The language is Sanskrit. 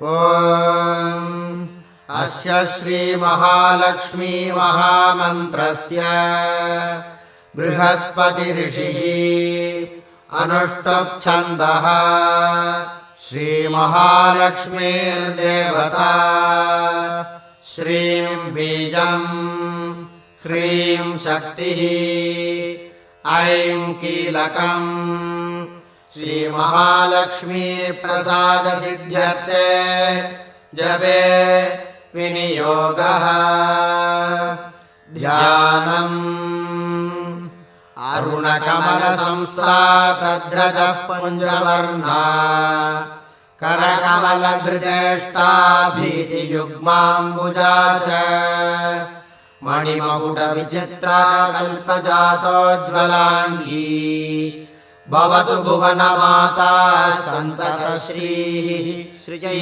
ॐ अस्य श्रीमहालक्ष्मी महामन्त्रस्य बृहस्पति ऋषिः अनुष्टुप् छन्दः श्रीमहालक्ष्मीर्देवता श्रीं बीजम् ह्रीं शक्तिः ऐं कीलकम् श्रीमहालक्ष्मी प्रसाद सिद्ध्यर्थे जपे विनियोगः ध्यानम् अरुणकमल संस्थातद्रजः पुञ्जवर्णा करकमलधृजेष्टा भीतियुग्माम्बुजा च मणिमकुटविचित्रा कल्पजातोज्ज्वलाङ्गी भवतु भुवनमाता सन्ततश्रीः श्रीजय